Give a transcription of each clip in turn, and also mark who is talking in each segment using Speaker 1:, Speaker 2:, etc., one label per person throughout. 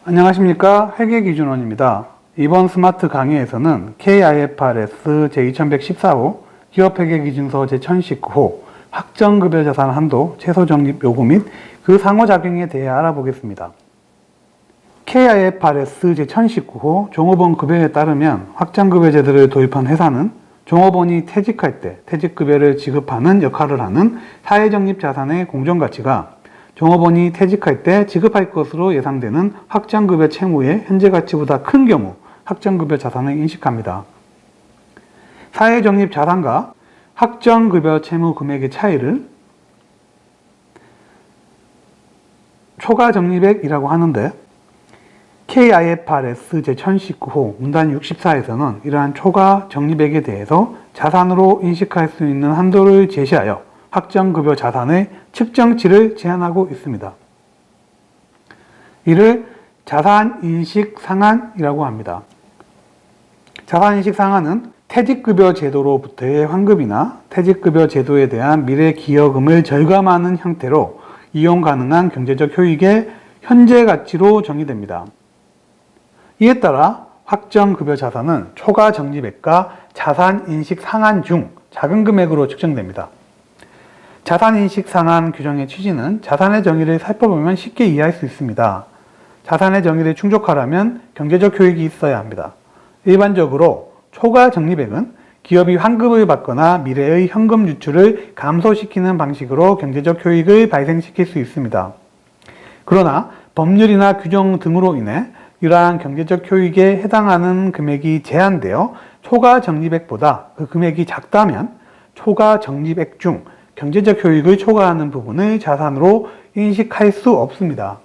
Speaker 1: 안녕하십니까. 회계기준원입니다. 이번 스마트 강의에서는 KIFRS 제2114호 기업회계기준서 제1019호 확정급여자산 한도 최소적립요구 및 그 상호작용에 대해 알아보겠습니다. KIFRS 제1019호 종업원 급여에 따르면 확정급여제도를 도입한 회사는 종업원이 퇴직할 때 퇴직급여를 지급하는 역할을 하는 사회적립자산의 공정가치가 종업원이 퇴직할 때 지급할 것으로 예상되는 확정급여 채무의 현재 가치보다 큰 경우 확정급여 자산을 인식합니다. 사회적립자산과 확정급여 채무 금액의 차이를 초과적립액이라고 하는데 KIFRS 제1019호 문단 64에서는 이러한 초과적립액에 대해서 자산으로 인식할 수 있는 한도를 제시하여 확정급여 자산의 측정치를 제한하고 있습니다. 이를 자산인식 상한이라고 합니다. 자산인식 상한은 퇴직급여 제도로부터의 환급이나 퇴직급여 제도에 대한 미래기여금을 절감하는 형태로 이용 가능한 경제적 효익의 현재 가치로 정의됩니다. 이에 따라 확정급여 자산은 초과적립액과 자산인식 상한 중 작은 금액으로 측정됩니다. 자산인식 상한 규정의 취지는 자산의 정의를 살펴보면 쉽게 이해할 수 있습니다. 자산의 정의를 충족하려면 경제적 효익이 있어야 합니다. 일반적으로 초과적립액은 기업이 환급을 받거나 미래의 현금 유출을 감소시키는 방식으로 경제적 효익을 발생시킬 수 있습니다. 그러나 법률이나 규정 등으로 인해 이러한 경제적 효익에 해당하는 금액이 제한되어 초과적립액보다 그 금액이 작다면 초과적립액 중 경제적 효익을 초과하는 부분을 자산으로 인식할 수 없습니다.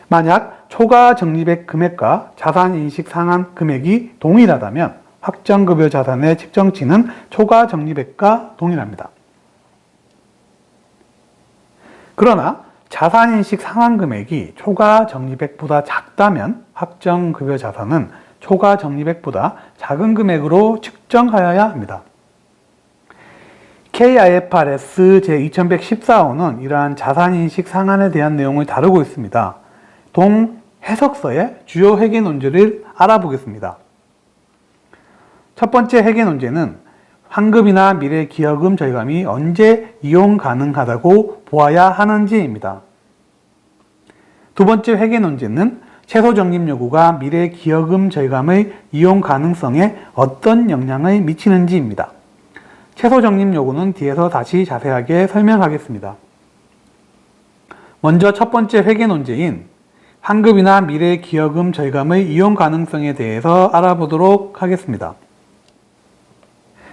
Speaker 1: 만약 초과적립액 금액과 자산인식 상한 금액이 동일하다면 확정급여 자산의 측정치는 초과적립액과 동일합니다. 그러나 자산인식 상한 금액이 초과적립액보다 작다면 확정급여 자산은 초과적립액보다 작은 금액으로 측정하여야 합니다. KIFRS 제2114호는 이러한 자산인식 상한에 대한 내용을 다루고 있습니다. 동해석서의 주요 회계 논제를 알아보겠습니다. 첫 번째 회계 논제는 환급이나 미래기여금 절감이 언제 이용 가능하다고 보아야 하는지입니다. 두 번째 회계 논제는 최소적립 요구가 미래기여금 절감의 이용 가능성에 어떤 영향을 미치는지입니다. 최소적립 요구는 뒤에서 다시 자세하게 설명하겠습니다. 먼저 첫 번째 회계 논제인 환급이나 미래기여금 절감의 이용 가능성에 대해서 알아보도록 하겠습니다.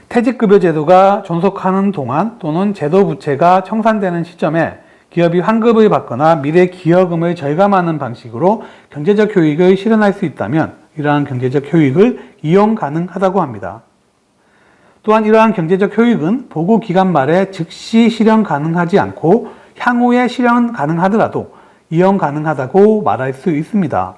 Speaker 1: 퇴직급여 제도가 존속하는 동안 또는 제도 부채가 청산되는 시점에 기업이 환급을 받거나 미래기여금을 절감하는 방식으로 경제적 효익을 실현할 수 있다면 이러한 경제적 효익을 이용 가능하다고 합니다. 또한 이러한 경제적 효익은 보고 기간 말에 즉시 실현 가능하지 않고 향후에 실현 가능하더라도 이용 가능하다고 말할 수 있습니다.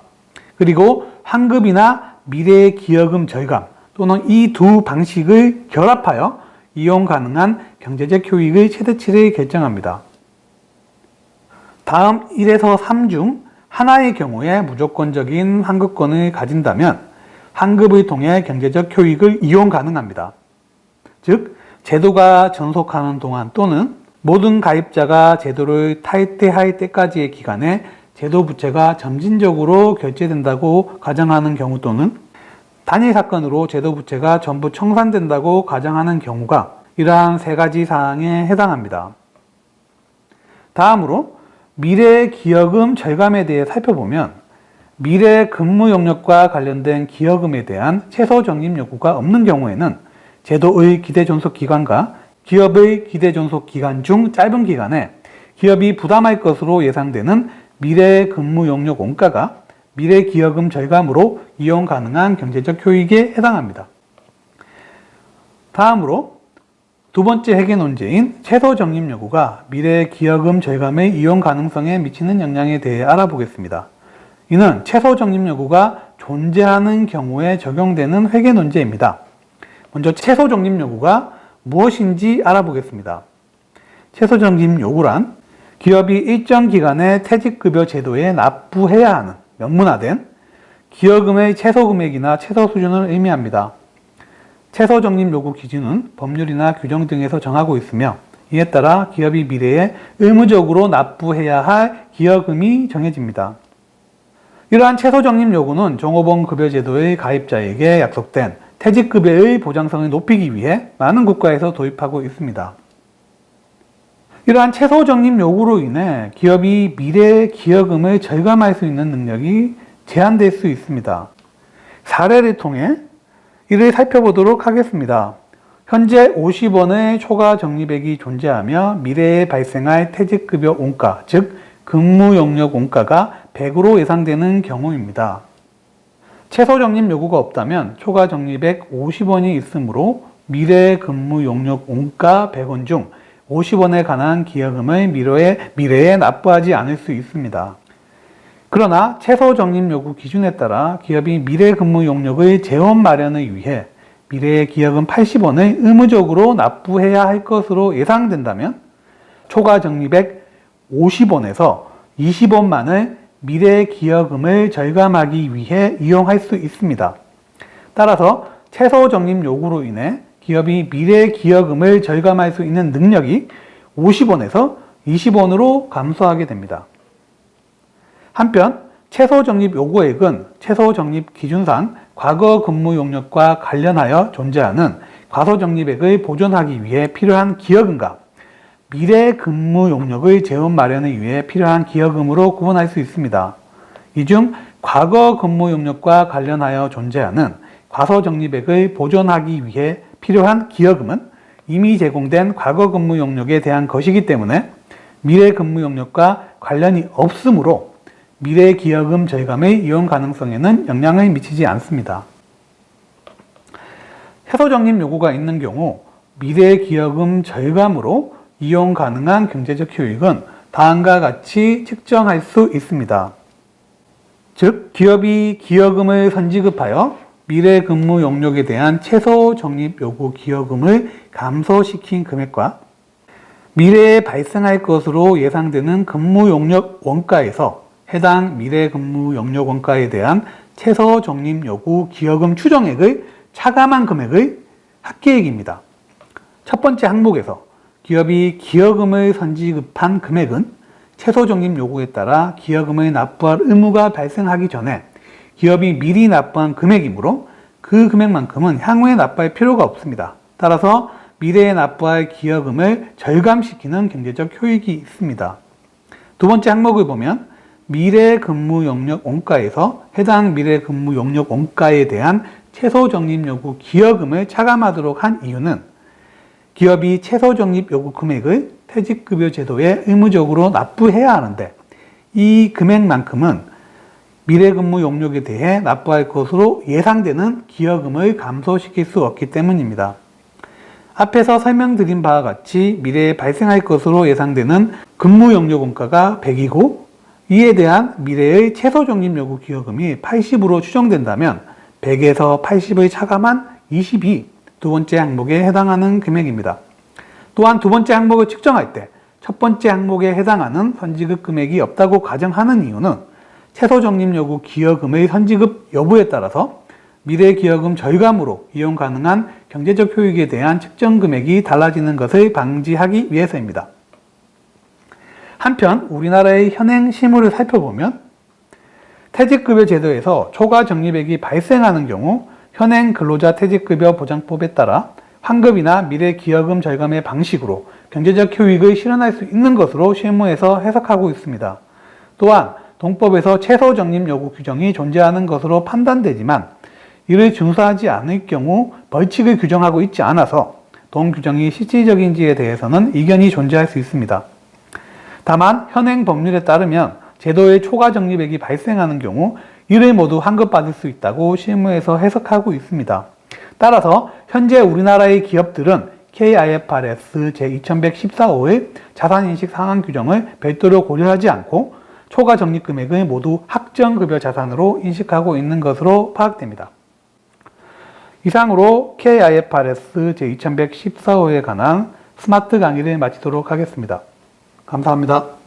Speaker 1: 그리고 환급이나 미래기여금 절감 또는 이 두 방식을 결합하여 이용 가능한 경제적 효익의 최대치를 결정합니다. 다음 1에서 3 중 하나의 경우에 무조건적인 환급권을 가진다면 환급을 통해 경제적 효익을 이용 가능합니다. 즉, 제도가 존속하는 동안 또는 모든 가입자가 제도를 탈퇴할 때까지의 기간에 제도 부채가 점진적으로 결제된다고 가정하는 경우 또는 단일 사건으로 제도 부채가 전부 청산된다고 가정하는 경우가 이러한 세 가지 사항에 해당합니다. 다음으로 미래기여금 절감에 대해 살펴보면 미래 근무 영역과 관련된 기여금에 대한 최소적립 요구가 없는 경우에는 제도의 기대 존속 기간과 기업의 기대 존속 기간 중 짧은 기간에 기업이 부담할 것으로 예상되는 미래 근무 영역 원가가 미래기여금 절감으로 이용 가능한 경제적 효익에 해당합니다. 다음으로 두 번째 회계 논제인 최소적립 요구가 미래기여금 절감의 이용 가능성에 미치는 영향에 대해 알아보겠습니다. 이는 최소적립 요구가 존재하는 경우에 적용되는 회계 논제입니다. 먼저 최소적립 요구가 무엇인지 알아보겠습니다. 최소적립 요구란 기업이 일정 기간의 퇴직급여 제도에 납부해야 하는 명문화된 기여금의 최소금액이나 최소 수준을 의미합니다. 최소 적립 요구 기준은 법률이나 규정 등에서 정하고 있으며 이에 따라 기업이 미래에 의무적으로 납부해야 할 기여금이 정해집니다. 이러한 최소 적립 요구는 종업원 급여 제도의 가입자에게 약속된 퇴직급여의 보장성을 높이기 위해 많은 국가에서 도입하고 있습니다. 이러한 최소 적립 요구로 인해 기업이 미래의 기여금을 절감할 수 있는 능력이 제한될 수 있습니다. 사례를 통해 이를 살펴보도록 하겠습니다. 현재 50원의 초과 적립액이 존재하며 미래에 발생할 퇴직급여 원가, 즉 근무 용역 원가가 100으로 예상되는 경우입니다. 최소 적립 요구가 없다면 초과 적립액 50원이 있으므로 미래 근무 용역 원가 100원 중 50원에 관한 기여금을 미래에 납부하지 않을 수 있습니다. 그러나 최소 적립 요구 기준에 따라 기업이 미래 근무 용역의 재원 마련을 위해 미래의 기여금 80원을 의무적으로 납부해야 할 것으로 예상된다면 초과 적립액 50원에서 20원만을 미래 기여금을 절감하기 위해 이용할 수 있습니다. 따라서 최소 적립 요구로 인해 기업이 미래 기여금을 절감할 수 있는 능력이 50원에서 20원으로 감소하게 됩니다. 한편 최소 적립 요구액은 최소 적립 기준상 과거 근무 용역과 관련하여 존재하는 과소 적립액을 보존하기 위해 필요한 기여금과 미래 근무 용역의 재원 마련을 위해 필요한 기여금으로 구분할 수 있습니다. 이 중 과거 근무 용역과 관련하여 존재하는 과소 적립액을 보존하기 위해 필요한 기여금은 이미 제공된 과거 근무 용역에 대한 것이기 때문에 미래 근무 용역과 관련이 없으므로 미래 기여금 절감의 이용 가능성에는 영향을 미치지 않습니다. 최소 적립 요구가 있는 경우 미래 기여금 절감으로 이용 가능한 경제적 효익은 다음과 같이 측정할 수 있습니다. 즉, 기업이 기여금을 선지급하여 미래 근무 용역에 대한 최소 적립 요구 기여금을 감소시킨 금액과 미래에 발생할 것으로 예상되는 근무 용역 원가에서 해당 미래 근무 용역 원가에 대한 최소 적립 요구 기여금 추정액을 차감한 금액의 합계액입니다. 첫 번째 항목에서 기업이 기여금을 선지급한 금액은 최소 적립 요구에 따라 기여금을 납부할 의무가 발생하기 전에 기업이 미리 납부한 금액이므로 그 금액만큼은 향후에 납부할 필요가 없습니다. 따라서 미래에 납부할 기여금을 절감시키는 경제적 효익이 있습니다. 두 번째 항목을 보면 미래 근무 용역 원가에서 해당 미래 근무 용역 원가에 대한 최소 적립 요구 기여금을 차감하도록 한 이유는 기업이 최소 적립 요구 금액을 퇴직급여 제도에 의무적으로 납부해야 하는데 이 금액만큼은 미래 근무 용역에 대해 납부할 것으로 예상되는 기여금을 감소시킬 수 없기 때문입니다. 앞에서 설명드린 바와 같이 미래에 발생할 것으로 예상되는 근무 용역 원가가 100이고 이에 대한 미래의 최소 적립 요구 기여금이 80으로 추정된다면 100에서 80을 차감한 20이 두 번째 항목에 해당하는 금액입니다. 또한 두 번째 항목을 측정할 때 첫 번째 항목에 해당하는 선지급 금액이 없다고 가정하는 이유는 최소 적립 요구 기여금의 선지급 여부에 따라서 미래 기여금 절감으로 이용 가능한 경제적 효익에 대한 측정 금액이 달라지는 것을 방지하기 위해서입니다. 한편 우리나라의 현행 실무를 살펴보면 퇴직급여 제도에서 초과 적립액이 발생하는 경우 현행 근로자 퇴직급여 보장법에 따라 환급이나 미래 기여금 절감의 방식으로 경제적 효익을 실현할 수 있는 것으로 실무에서 해석하고 있습니다. 또한 동법에서 최소 적립 요구 규정이 존재하는 것으로 판단되지만 이를 준수하지 않을 경우 벌칙을 규정하고 있지 않아서 동 규정이 실질적인지에 대해서는 이견이 존재할 수 있습니다. 다만 현행 법률에 따르면 제도의 초과 적립액이 발생하는 경우 이를 모두 환급받을 수 있다고 실무에서 해석하고 있습니다. 따라서 현재 우리나라의 기업들은 KIFRS 제2114호의 자산인식 상한 규정을 별도로 고려하지 않고 초과 적립 금액을 모두 학정급여 자산으로 인식하고 있는 것으로 파악됩니다. 이상으로 KIFRS 제2114호에 관한 스마트 강의를 마치도록 하겠습니다. 감사합니다.